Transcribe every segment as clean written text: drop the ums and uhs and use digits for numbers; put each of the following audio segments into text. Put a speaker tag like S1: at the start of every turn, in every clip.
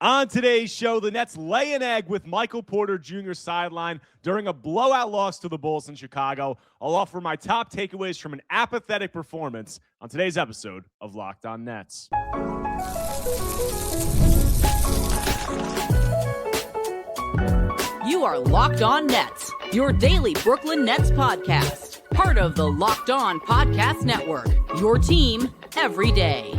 S1: On today's show, the Nets lay an egg with Michael Porter Jr. sideline during a blowout loss to the Bulls in Chicago. I'll offer my top takeaways from an apathetic performance on today's episode of Locked On Nets.
S2: You are Locked On Nets, your daily Brooklyn Nets podcast. Part of the Locked On Podcast Network, your team every day.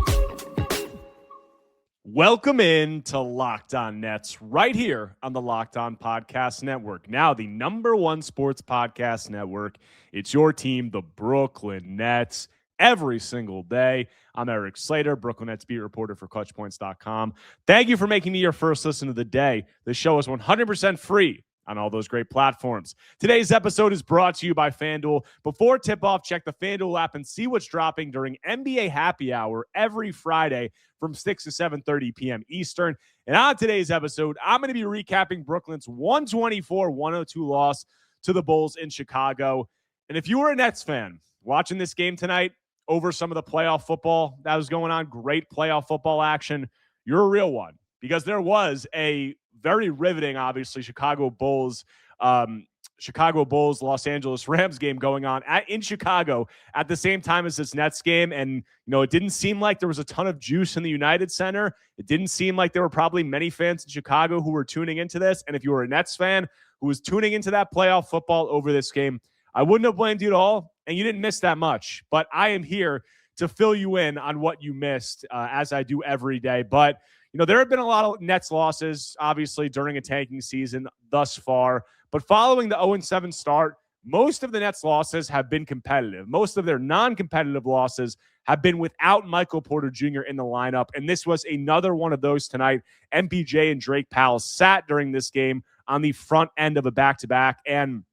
S1: Welcome in to Locked On Nets right here on the Locked On Podcast Network. Now the #1 sports podcast network. It's your team, the Brooklyn Nets, every single day. I'm Erik Slater, Brooklyn Nets beat reporter for ClutchPoints.com. Thank you for making me your first listen of the day. The show is 100% free on all those great platforms. Today's episode is brought to you by FanDuel. Before tip-off, check the FanDuel app and see what's dropping during NBA Happy Hour every Friday from 6 to 7:30 p.m. Eastern. And on today's episode, I'm going to be recapping Brooklyn's 124-102 loss to the Bulls in Chicago. And if you were a Nets fan watching this game tonight over some of the playoff football that was going on, great playoff football action, you're a real one. Because there was a very riveting, obviously, Chicago Bulls, Los Angeles Rams game going on in Chicago at the same time as this Nets game. And, it didn't seem like there was a ton of juice in the United Center. It didn't seem like there were probably many fans in Chicago who were tuning into this. And if you were a Nets fan who was tuning into that playoff football over this game, I wouldn't have blamed you at all. And you didn't miss that much. But I am here to fill you in on what you missed, as I do every day. But there have been a lot of Nets losses, obviously, during a tanking season thus far. But following the 0-7 start, most of the Nets losses have been competitive. Most of their non-competitive losses have been without Michael Porter Jr. in the lineup. And this was another one of those tonight. MPJ and Drake Powell sat during this game on the front end of a back-to-back. And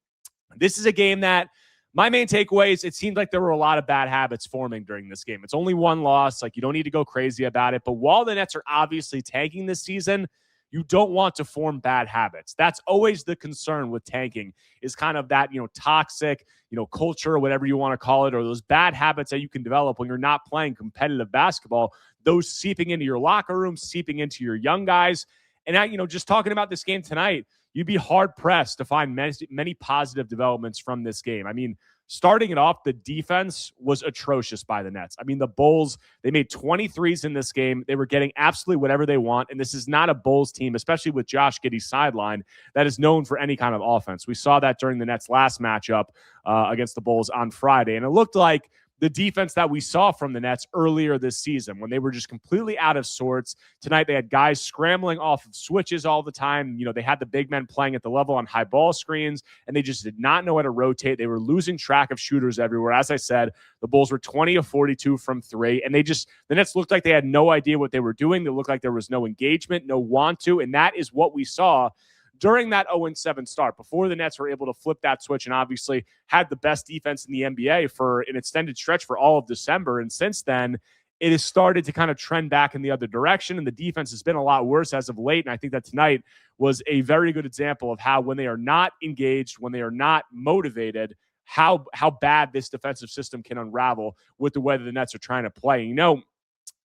S1: this is a game that my main takeaway is it seemed like there were a lot of bad habits forming during this game. It's only one loss. Like, you don't need to go crazy about it. But while the Nets are obviously tanking this season, you don't want to form bad habits. That's always the concern with tanking, is kind of that, toxic, culture, or whatever you want to call it, or those bad habits that you can develop when you're not playing competitive basketball, those seeping into your locker room, seeping into your young guys. And now, just talking about this game tonight, you'd be hard-pressed to find many positive developments from this game. I mean, starting it off, the defense was atrocious by the Nets. I mean, the Bulls, they made 23s in this game. They were getting absolutely whatever they want, and this is not a Bulls team, especially with Josh Giddey's sideline, that is known for any kind of offense. We saw that during the Nets' last matchup against the Bulls on Friday, and it looked like the defense that we saw from the Nets earlier this season when they were just completely out of sorts. Tonight, they had guys scrambling off of switches all the time. They had the big men playing at the level on high ball screens, and they just did not know how to rotate. They were losing track of shooters everywhere. As I said, the Bulls were 20 of 42 from three, and the Nets looked like they had no idea what they were doing. They looked like there was no engagement, no want to, and that is what we saw during that 0-7 start, before the Nets were able to flip that switch and obviously had the best defense in the NBA for an extended stretch for all of December. And since then, it has started to kind of trend back in the other direction, and the defense has been a lot worse as of late. And I think that tonight was a very good example of how, when they are not engaged, when they are not motivated, how bad this defensive system can unravel with the way that the Nets are trying to play.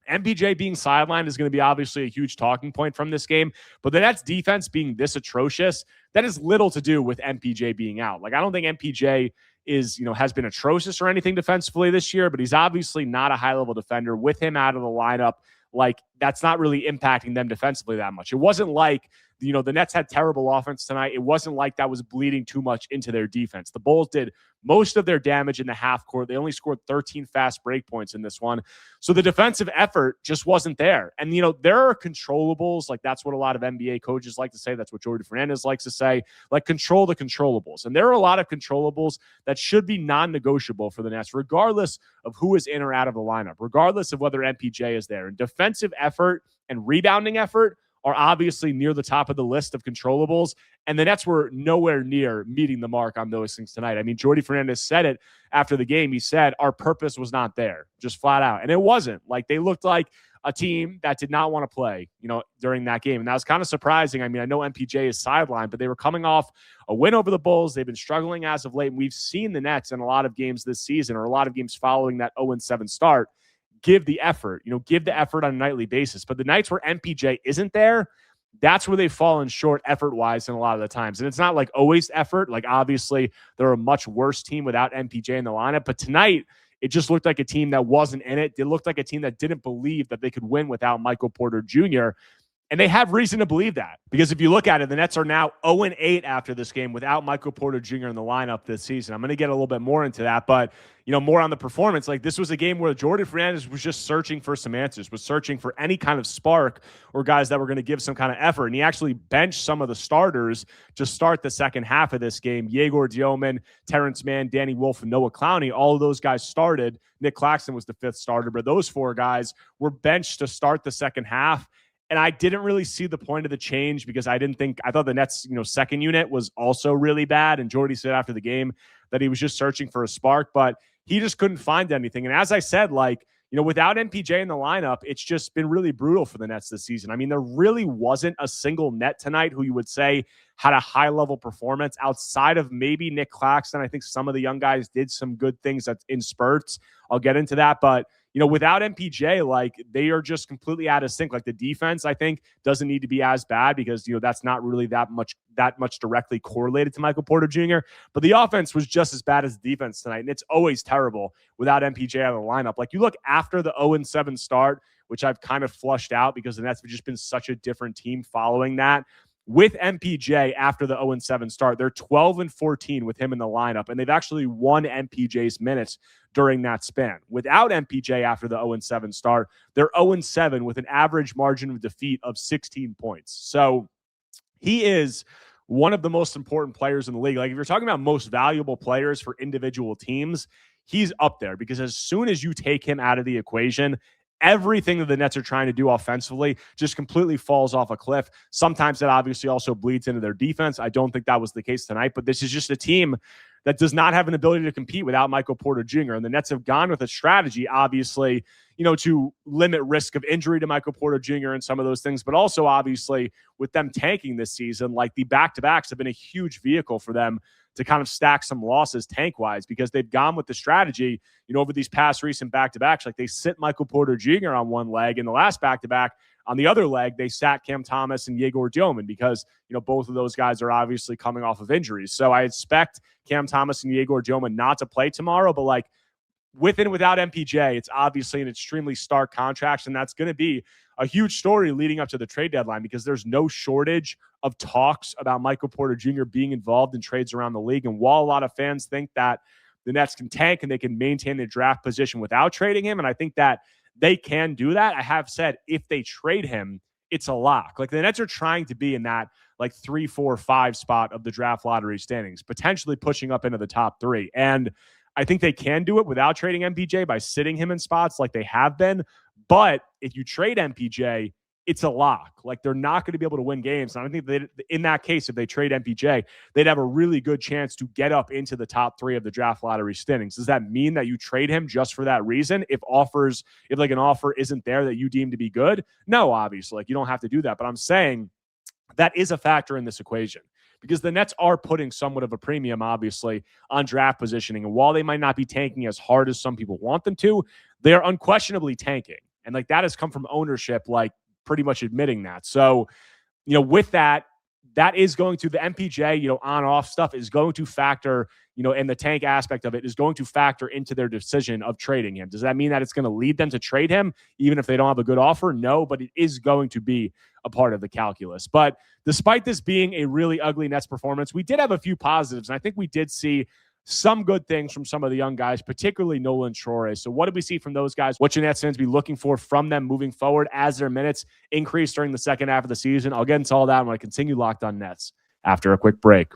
S1: MPJ being sidelined is going to be obviously a huge talking point from this game, but the Nets defense being this atrocious, that has little to do with MPJ being out. Like, I don't think MPJ has been atrocious or anything defensively this year, but he's obviously not a high-level defender. With him out of the lineup, like, that's not really impacting them defensively that much. It wasn't like, the Nets had terrible offense tonight. It wasn't like that was bleeding too much into their defense. The Bulls did most of their damage in the half court. They only scored 13 fast break points in this one. So the defensive effort just wasn't there. And, there are controllables. Like, that's what a lot of NBA coaches like to say. That's what Jordi Fernandez likes to say. Like, control the controllables. And there are a lot of controllables that should be non-negotiable for the Nets, regardless of who is in or out of the lineup, regardless of whether MPJ is there. And defensive effort and rebounding effort are obviously near the top of the list of controllables, and the Nets were nowhere near meeting the mark on those things tonight. I mean, Jordi Fernandez said it after the game. He said, our purpose was not there, just flat out. And it wasn't. Like, they looked like a team that did not want to play, during that game. And that was kind of surprising. I mean, I know MPJ is sidelined, but they were coming off a win over the Bulls. They've been struggling as of late, and we've seen the Nets in a lot of games this season, or a lot of games following that 0-7 start, give the effort, give the effort on a nightly basis. But the nights where MPJ isn't there, that's where they've fallen short effort-wise in a lot of the times. And it's not like always effort. Like, obviously, they're a much worse team without MPJ in the lineup. But tonight, it just looked like a team that wasn't in it. It looked like a team that didn't believe that they could win without Michael Porter Jr., and they have reason to believe that, because if you look at it, the Nets are now 0-8 after this game without Michael Porter Jr. in the lineup this season. I'm going to get a little bit more into that, but more on the performance. Like, this was a game where Jordi Fernandez was just searching for some answers, was searching for any kind of spark or guys that were going to give some kind of effort. And he actually benched some of the starters to start the second half of this game. Yegor Dioman, Terrence Mann, Danny Wolf, and Noah Clowney, all of those guys started. Nick Claxton was the fifth starter, but those four guys were benched to start the second half. And I didn't really see the point of the change, because I thought the Nets, second unit was also really bad. And Jordi said after the game that he was just searching for a spark, but he just couldn't find anything. And as I said, without MPJ in the lineup, it's just been really brutal for the Nets this season. I mean, there really wasn't a single net tonight who you would say had a high-level performance outside of maybe Nick Claxton. I think some of the young guys did some good things in spurts. I'll get into that, but without MPJ, they are just completely out of sync. Like, the defense, I think, doesn't need to be as bad, because, that's not really that much directly correlated to Michael Porter Jr. But the offense was just as bad as the defense tonight. And it's always terrible without MPJ out of the lineup. Like, you look after the 0-7 start, which I've kind of flushed out because the Nets have just been such a different team following that. With MPJ after the 0-7 start, they're 12-14 with him in the lineup, and they've actually won MPJ's minutes during that span. Without MPJ after the 0-7 start, they're 0-7 with an average margin of defeat of 16 points. So he is one of the most important players in the league. Like, if you're talking about most valuable players for individual teams, he's up there, because as soon as you take him out of the equation, everything that the Nets are trying to do offensively just completely falls off a cliff. Sometimes that obviously also bleeds into their defense. I don't think that was the case tonight, but this is just a team that does not have an ability to compete without Michael Porter Jr. And the Nets have gone with a strategy, obviously, to limit risk of injury to Michael Porter Jr. and some of those things, but also obviously with them tanking this season, like, the back-to-backs have been a huge vehicle for them to kind of stack some losses tank-wise, because they've gone with the strategy, over these past recent back-to-backs. Like, they sit Michael Porter Jr. on one leg, and the last back-to-back on the other leg, they sat Cam Thomas and Yegor Dioman, because, both of those guys are obviously coming off of injuries. So I expect Cam Thomas and Yegor Dioman not to play tomorrow, but with and without MPJ, it's obviously an extremely stark contrast, and that's going to be a huge story leading up to the trade deadline, because there's no shortage of talks about Michael Porter Jr. being involved in trades around the league. And while a lot of fans think that the Nets can tank and they can maintain their draft position without trading him, and I think that they can do that, I have said if they trade him, it's a lock. Like, the Nets are trying to be in that 3, 4, 5 spot of the draft lottery standings, potentially pushing up into the top 3. And I think they can do it without trading MPJ by sitting him in spots like they have been. But if you trade MPJ, it's a lock. Like, they're not going to be able to win games. And I think in that case, if they trade MPJ, they'd have a really good chance to get up into the top 3 of the draft lottery standings. Does that mean that you trade him just for that reason? If an offer isn't there that you deem to be good? No, obviously. You don't have to do that. But I'm saying that is a factor in this equation, because the Nets are putting somewhat of a premium, obviously, on draft positioning. And while they might not be tanking as hard as some people want them to, they are unquestionably tanking. And that has come from ownership, pretty much admitting that. So, with that is going to, the MPJ, on-off stuff is going to factor, and the tank aspect of it is going to factor into their decision of trading him. Does that mean that it's going to lead them to trade him, even if they don't have a good offer? No, but it is going to be a part of the calculus. But despite this being a really ugly Nets performance, we did have a few positives, and I think we did see some good things from some of the young guys, particularly Nolan Traore. So what did we see from those guys? What should Nets fans be looking for from them moving forward as their minutes increase during the second half of the season? I'll get into all that when I continue Locked On Nets after a quick break.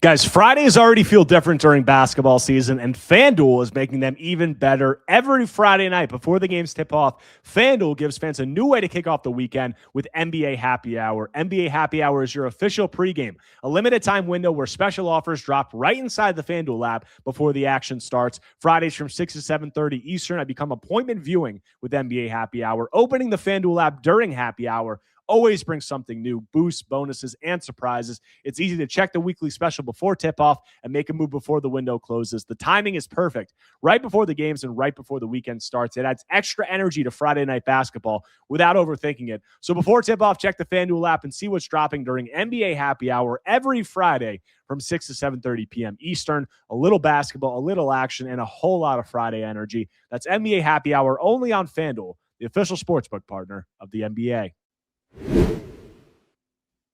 S1: Guys, Fridays already feel different during basketball season, and FanDuel is making them even better every Friday night before the games tip off. FanDuel gives fans a new way to kick off the weekend with NBA Happy Hour. NBA Happy Hour is your official pregame, a limited time window where special offers drop right inside the FanDuel app before the action starts. Fridays from 6 to 7:30 Eastern, I become appointment viewing with NBA Happy Hour, opening the FanDuel app during Happy Hour, always brings something new, boosts, bonuses, and surprises. It's easy to check the weekly special before tip-off and make a move before the window closes. The timing is perfect. Right before the games and right before the weekend starts. It adds extra energy to Friday night basketball without overthinking it. So before tip-off, check the FanDuel app and see what's dropping during NBA Happy Hour every Friday from 6 to 7:30 p.m. Eastern. A little basketball, a little action, and a whole lot of Friday energy. That's NBA Happy Hour only on FanDuel, the official sportsbook partner of the NBA.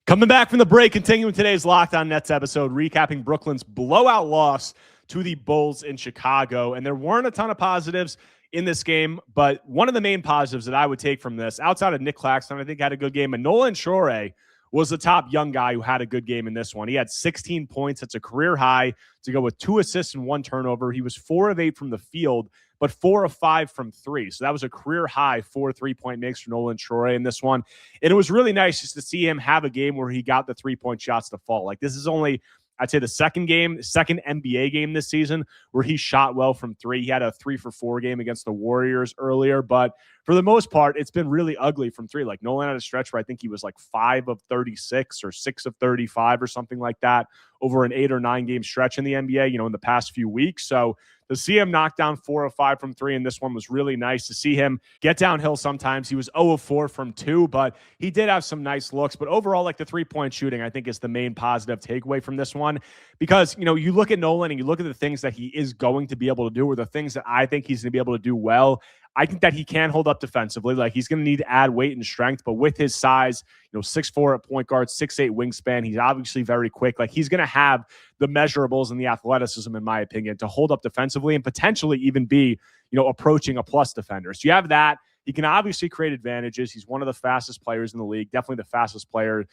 S1: Coming back from the break, continuing today's Locked On Nets episode, recapping Brooklyn's blowout loss to the Bulls in Chicago. And there weren't a ton of positives in this game, but one of the main positives that I would take from this, outside of Nick Claxton, I think had a good game, and Nolan Traore was the top young guy who had a good game in this one. He had 16 points. That's a career high to go with 2 assists and 1 turnover. He was 4 of 8 from the field, but 4 of 5 from 3. So that was a career high 4 3-point makes for Nolan Traore in this one. And it was really nice just to see him have a game where he got the 3-point shots to fall. Like, this is only, I'd say, the second NBA game this season where he shot well from 3. He had a 3 for 4 game against the Warriors earlier, but for the most part, it's been really ugly from 3. Like, Nolan had a stretch where I think he was like 5 of 36 or 6 of 35 or something like that over an 8 or 9 game stretch in the NBA, in the past few weeks. So to see him knock down 4 of 5 from 3 in this one was really nice. To see him get downhill sometimes. He was 0 of 4 from 2, but he did have some nice looks. But overall, like, the 3-point shooting, I think, is the main positive takeaway from this one. Because, you look at Nolan and you look at the things that he is going to be able to do, or the things that I think he's going to be able to do well. I think that he can hold up defensively. Like, he's going to need to add weight and strength, but with his size, 6'4" at point guard, 6'8" wingspan, he's obviously very quick. Like, he's going to have the measurables and the athleticism, in my opinion, to hold up defensively and potentially even be, approaching a plus defender. So you have that. He can obviously create advantages. He's one of the fastest players in the league, definitely the fastest player,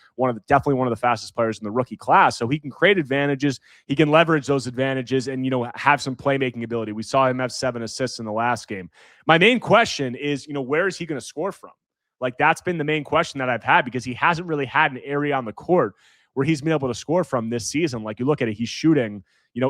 S1: definitely one of the fastest players in the rookie class. So he can create advantages. He can leverage those advantages and, have some playmaking ability. We saw him have 7 assists in the last game. My main question is, where is he going to score from? Like, that's been the main question that I've had, because he hasn't really had an area on the court where he's been able to score from this season. Like, you look at it, he's shooting,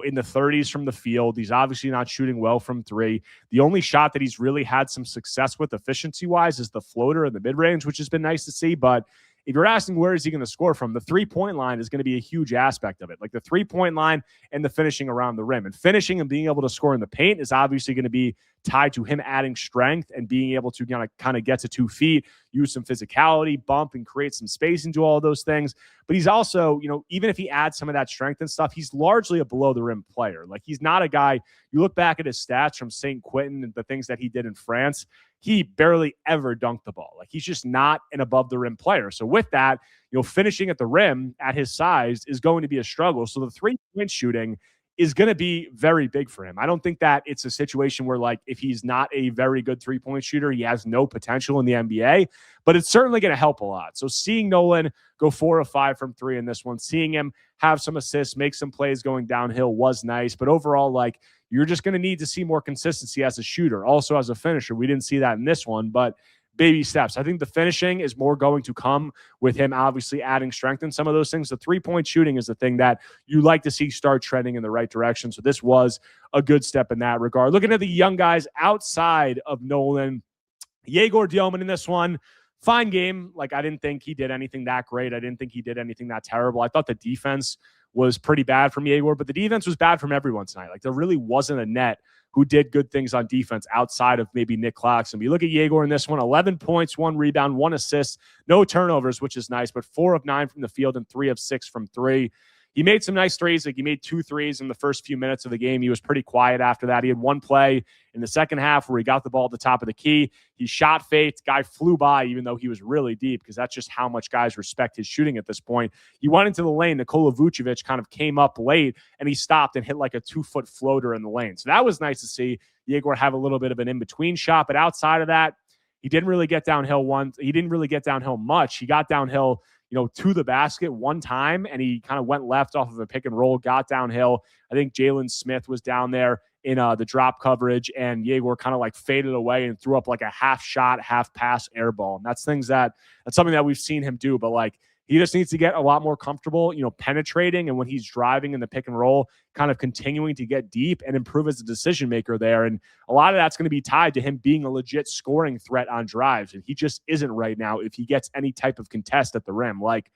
S1: in the 30s from the field. He's obviously not shooting well from 3. The only shot that he's really had some success with efficiency-wise is the floater in the mid-range, which has been nice to see. But if you're asking where is he going to score from, the 3-point line is going to be a huge aspect of it. Like, the 3-point line and the finishing around the rim. And finishing and being able to score in the paint is obviously going to be tied to him adding strength and being able to kind of get to 2 feet, use some physicality, bump, and create some space and do all of those things. But he's also, even if he adds some of that strength and stuff, he's largely a below-the-rim player. Like, he's not a guy, you look back at his stats from St. Quentin and the things that he did in France, he barely ever dunked the ball. Like, he's just not an above-the-rim player. So with that, finishing at the rim at his size is going to be a struggle. So the 3-point shooting is going to be very big for him. I don't think that it's a situation where, like, if he's not a very good 3-point shooter, he has no potential in the NBA, but it's certainly going to help a lot. So seeing Nolan go 4 of 5 from 3 in this one, seeing him have some assists, make some plays going downhill was nice. But overall, like, you're just going to need to see more consistency as a shooter. Also as a finisher, we didn't see that in this one, but baby steps. I think the finishing is more going to come with him obviously adding strength in some of those things. The 3-point shooting is the thing that you like to see start trending in the right direction. So this was a good step in that regard. Looking at the young guys outside of Nolan, Yegor Dioman in this one, fine game. Like, I didn't think he did anything that great. I didn't think he did anything that terrible. I thought the defense was pretty bad from Yegor, but the defense was bad from everyone tonight. Like, there really wasn't a net who did good things on defense outside of maybe Nick Claxton. You look at Yegor in this one, 11 points, 1 rebound, 1 assist, no turnovers, which is nice, but 4 of 9 from the field and 3 of 6 from 3. He made some nice threes. Like, he made 2 threes in the first few minutes of the game. He was pretty quiet after that. He had one play in the second half where he got the ball at the top of the key. He shot faked. Guy flew by, even though he was really deep, because that's just how much guys respect his shooting at this point. He went into the lane. Nikola Vucevic kind of came up late, and he stopped and hit like a 2-foot floater in the lane. So that was nice to see Yegor have a little bit of an in-between shot. But outside of that, he didn't really get downhill once. He didn't really get downhill much. He got downhill to the basket one time, and he kind of went left off of a pick and roll, got downhill. I think Jalen Smith was down there in the drop coverage, and Yegor kind of like faded away and threw up like a half shot, half pass air ball. And that's something that we've seen him do, but like, He just needs to get a lot more comfortable, penetrating, and when he's driving in the pick and roll, kind of continuing to get deep and improve as a decision maker there. And a lot of that's going to be tied to him being a legit scoring threat on drives. And he just isn't right now if he gets any type of contest at the rim. Like,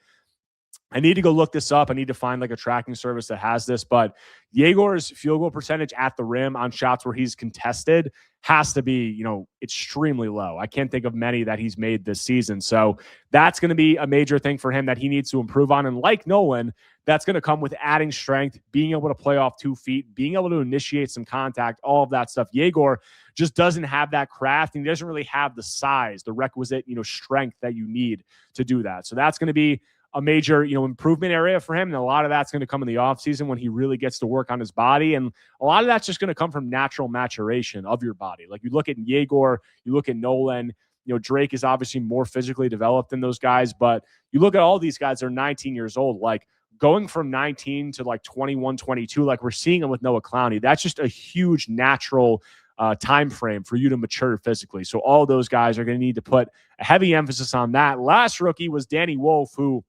S1: I need to go look this up. I need to find like a tracking service that has this, but Yegor's field goal percentage at the rim on shots where he's contested has to be, extremely low. I can't think of many that he's made this season. So that's going to be a major thing for him that he needs to improve on. And like Nolan, that's going to come with adding strength, being able to play off 2 feet, being able to initiate some contact, all of that stuff. Yegor just doesn't have that craft, and he doesn't really have the size, the requisite, strength that you need to do that. So that's going to be a major, improvement area for him. And a lot of that's going to come in the offseason when he really gets to work on his body. And a lot of that's just going to come from natural maturation of your body. Like you look at Yegor, you look at Nolan, Drake is obviously more physically developed than those guys, but you look at all these guys, they're 19 years old. Like going from 19 to like 21, 22, like we're seeing them with Noah Clowney, that's just a huge natural time frame for you to mature physically. So all those guys are going to need to put a heavy emphasis on that. Last rookie was Danny Wolf, who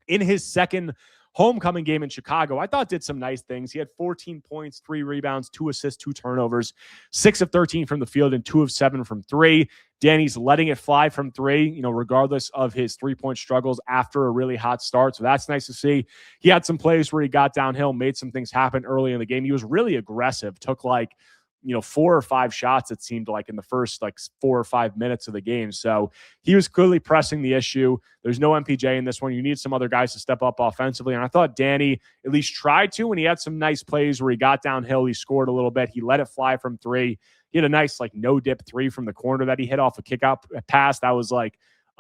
S1: in his second homecoming game in Chicago, I thought did some nice things. He had 14 points, 3 rebounds, 2 assists, 2 turnovers, 6 of 13 from the field and 2 of 7 from 3. Danny's letting it fly from 3, regardless of his 3-point struggles after a really hot start. So that's nice to see. He had some plays where he got downhill, made some things happen early in the game. He was really aggressive, took 4 or 5 shots, it seemed like, in the first 4 or 5 minutes of the game. So he was clearly pressing the issue. There's no MPJ in this one. You need some other guys to step up offensively. And I thought Danny at least tried to, and he had some nice plays where he got downhill. He scored a little bit. He let it fly from 3. He had a nice no dip 3 from the corner that he hit off a kick out pass. That was a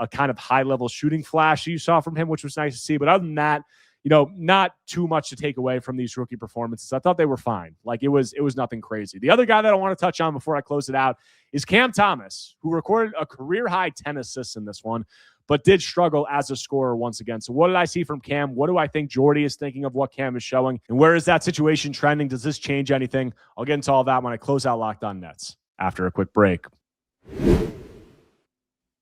S1: kind of high level shooting flash you saw from him, which was nice to see. But other than that, not too much to take away from these rookie performances. I thought they were fine. It was nothing crazy. The other guy that I want to touch on before I close it out is Cam Thomas, who recorded a career-high 10 assists in this one, but did struggle as a scorer once again. So what did I see from Cam? What do I think Jordi is thinking of what Cam is showing? And where is that situation trending? Does this change anything? I'll get into all that when I close out Locked On Nets after a quick break.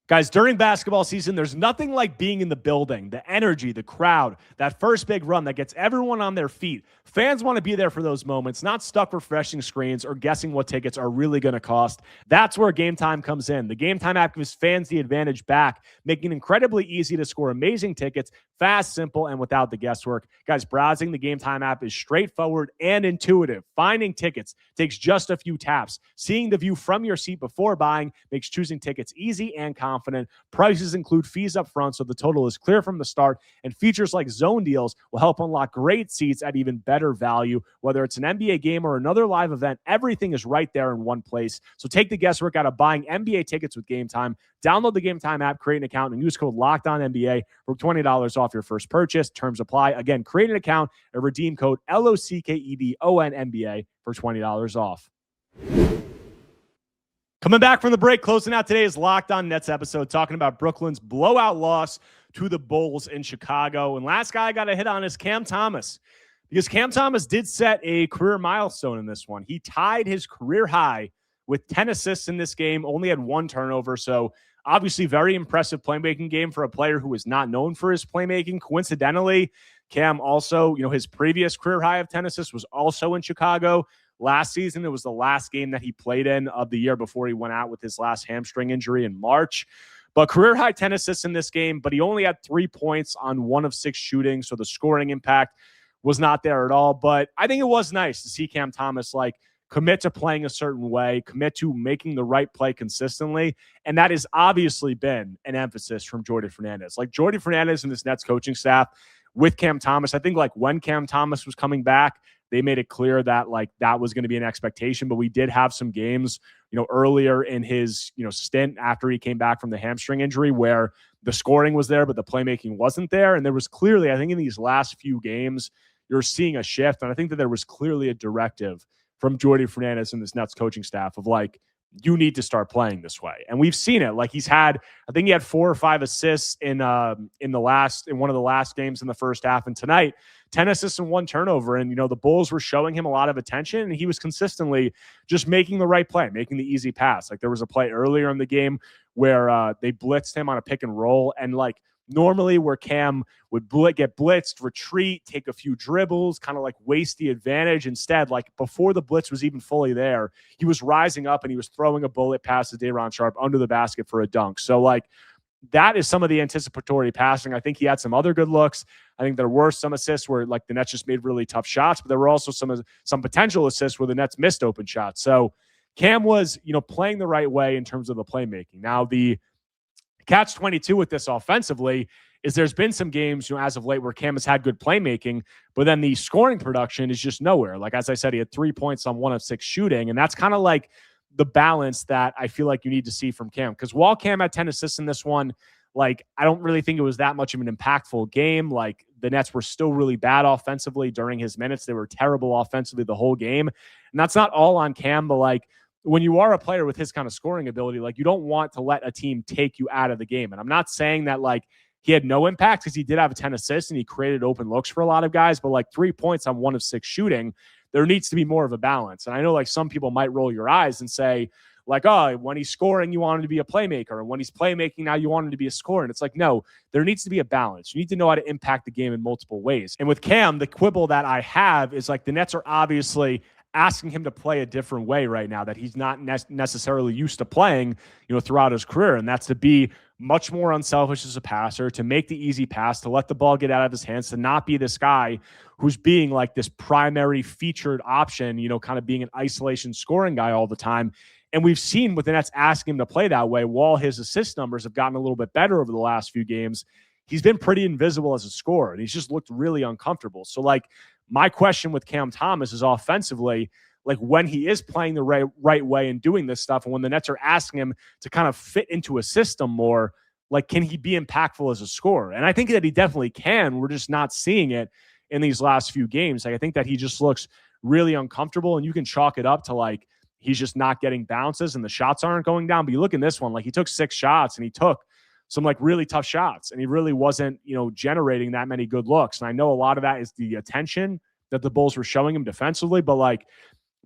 S1: Guys, during basketball season, there's nothing like being in the building, the energy, the crowd, that first big run that gets everyone on their feet. Fans want to be there for those moments, not stuck refreshing screens or guessing what tickets are really going to cost. That's where GameTime comes in. The GameTime app gives fans the advantage back, making it incredibly easy to score amazing tickets, fast, simple, and without the guesswork. Guys, browsing the GameTime app is straightforward and intuitive. Finding tickets takes just a few taps. Seeing the view from your seat before buying makes choosing tickets easy and confident. Prices include fees up front, so the total is clear from the start, and features like zone deals will help unlock great seats at even better value. Whether it's an NBA game or another live event, everything is right there in one place. So take the guesswork out of buying NBA tickets with GameTime. Download the GameTime app, create an account, and use code LOCKEDONNBA for $20 off your first purchase. Terms apply. Again, create an account and redeem code LOCKEDONNBA for $20 off. Coming back from the break, closing out today's Locked On Nets episode, talking about Brooklyn's blowout loss to the Bulls in Chicago. And last guy I got to hit on is Cam Thomas, because Cam Thomas did set a career milestone in this one. He tied his career high with 10 assists in this game, only had 1 turnover. So obviously very impressive playmaking game for a player who is not known for his playmaking. Coincidentally, Cam also, his previous career high of 10 assists was also in Chicago. Last season, it was the last game that he played in of the year before he went out with his last hamstring injury in March. But career high 10 assists in this game, but he only had 3 points on 1 of 6 shooting, so the scoring impact was not there at all. But I think it was nice to see Cam Thomas commit to playing a certain way, commit to making the right play consistently, and that has obviously been an emphasis from Jordi Fernandez. Jordi Fernandez and this Nets coaching staff with Cam Thomas, I think when Cam Thomas was coming back, they made it clear that that was going to be an expectation, but we did have some games, earlier in his, stint after he came back from the hamstring injury where the scoring was there, but the playmaking wasn't there. And there was clearly, I think in these last few games, you're seeing a shift. And I think that there was clearly a directive from Jordi Fernandez and this Nets coaching staff of you need to start playing this way. And we've seen it. He had 4 or 5 assists in one of the last games in the first half. And tonight, 10 assists and 1 turnover. And, the Bulls were showing him a lot of attention, and he was consistently just making the right play, making the easy pass. There was a play earlier in the game where they blitzed him on a pick and roll, and normally where Cam would get blitzed, retreat, take a few dribbles, kind of like waste the advantage. Instead, like before the blitz was even fully there, he was rising up and he was throwing a bullet past to Day'Ron Sharpe under the basket for a dunk. So like that is some of the anticipatory passing. I think he had some other good looks. I think there were some assists where like the Nets just made really tough shots, but there were also some potential assists where the Nets missed open shots. So Cam was, playing the right way in terms of the playmaking. Now the catch-22 with this offensively is there's been some games, as of late where Cam has had good playmaking, but then the scoring production is just nowhere. Like, as I said, he had 3 points on 1 of 6 shooting, and that's kind of like the balance that I feel like you need to see from Cam. Because while Cam had 10 assists in this one, like, I don't really think it was that much of an impactful game. Like, the Nets were still really bad offensively during his minutes. They were terrible offensively the whole game. And that's not all on Cam, but like, when you are a player with his kind of scoring ability, like, you don't want to let a team take you out of the game. And I'm not saying that like he had no impact, because he did have 10 assists and he created open looks for a lot of guys, but like 3 points on 1 of 6 shooting, there needs to be more of a balance. And I know like some people might roll your eyes and say like, oh, when he's scoring, you want him to be a playmaker. And when he's playmaking, now you want him to be a scorer. And it's like, no, there needs to be a balance. You need to know how to impact the game in multiple ways. And with Cam, the quibble that I have is like the Nets are obviously asking him to play a different way right now that he's not necessarily used to playing, throughout his career. And that's to be much more unselfish as a passer, to make the easy pass, to let the ball get out of his hands, to not be this guy who's being like this primary featured option, kind of being an isolation scoring guy all the time. And we've seen with the Nets asking him to play that way, while his assist numbers have gotten a little bit better over the last few games, he's been pretty invisible as a scorer, and he's just looked really uncomfortable. So like, my question with Cam Thomas is offensively, like when he is playing the right way and doing this stuff, and when the Nets are asking him to kind of fit into a system more, like, can he be impactful as a scorer? And I think that he definitely can. We're just not seeing it in these last few games. Like, I think that he just looks really uncomfortable, and you can chalk it up to like he's just not getting bounces and the shots aren't going down. But you look in this one, like he took 6 shots and he took some like really tough shots, and he really wasn't, generating that many good looks. And I know a lot of that is the attention that the Bulls were showing him defensively, but like,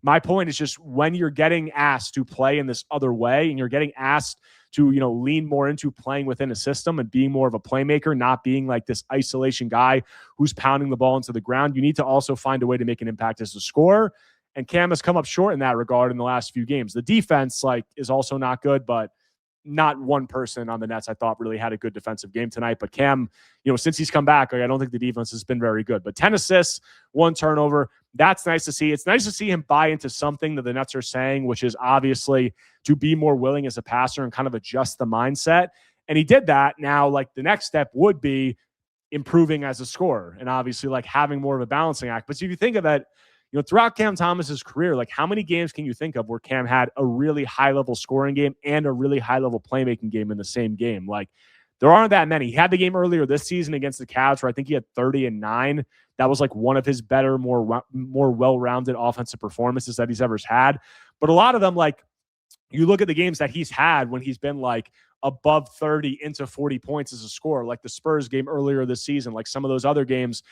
S1: my point is just when you're getting asked to play in this other way, and you're getting asked to, lean more into playing within a system and being more of a playmaker, not being like this isolation guy who's pounding the ball into the ground, you need to also find a way to make an impact as a scorer. And Cam has come up short in that regard in the last few games. The defense is also not good, but not one person on the Nets I thought really had a good defensive game tonight. But Cam, since he's come back, I don't think the defense has been very good. But 10 assists, 1 turnover, that's nice to see. It's nice to see him buy into something that the Nets are saying, which is obviously to be more willing as a passer and kind of adjust the mindset. And he did that. Now, like, the next step would be improving as a scorer and obviously like having more of a balancing act. But so if you think of it, throughout Cam Thomas's career, like, how many games can you think of where Cam had a really high-level scoring game and a really high-level playmaking game in the same game? Like, there aren't that many. He had the game earlier this season against the Cavs where I think he had 30 and 9. That was like one of his better, more well-rounded offensive performances that he's ever had. But a lot of them, like, you look at the games that he's had when he's been like above 30 into 40 points as a scorer, like the Spurs game earlier this season, like some of those other games,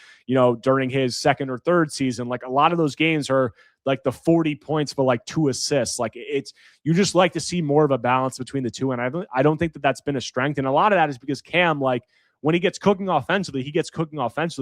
S1: during his second or third season, like a lot of those games are like the 40 points, but like 2 assists. Like, you just like to see more of a balance between the two. And I don't think that that's been a strength. And a lot of that is because Cam, like, when he gets cooking offensively,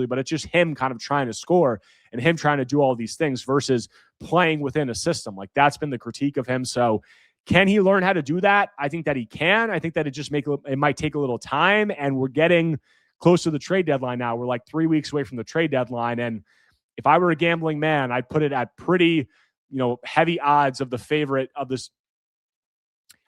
S1: but it's just him kind of trying to score and him trying to do all these things versus playing within a system. Like, that's been the critique of him. So can he learn how to do that? I think that he can. I think that it might take a little time, and we're getting close to the trade deadline now. We're like 3 weeks away from the trade deadline. And if I were a gambling man, I'd put it at pretty, heavy odds of the favorite of this.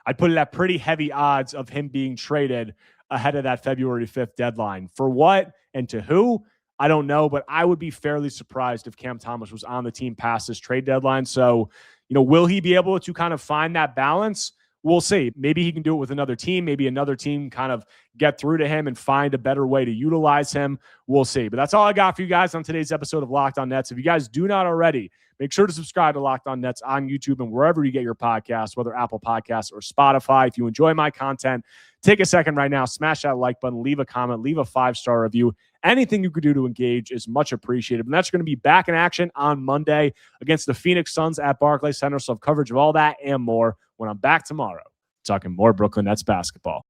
S1: I'd put it at pretty heavy odds of him being traded ahead of that February 5th deadline. For what and to who, I don't know, but I would be fairly surprised if Cam Thomas was on the team past this trade deadline. So, will he be able to kind of find that balance? We'll see. Maybe he can do it with another team. Maybe another team kind of get through to him and find a better way to utilize him. We'll see. But that's all I got for you guys on today's episode of Locked On Nets. If you guys do not already, make sure to subscribe to Locked On Nets on YouTube and wherever you get your podcasts, whether Apple Podcasts or Spotify. If you enjoy my content, take a second right now, smash that like button, leave a comment, leave a 5-star review. Anything you could do to engage is much appreciated. And that's going to be back in action on Monday against the Phoenix Suns at Barclays Center. So I have coverage of all that and more when I'm back tomorrow talking more Brooklyn Nets basketball.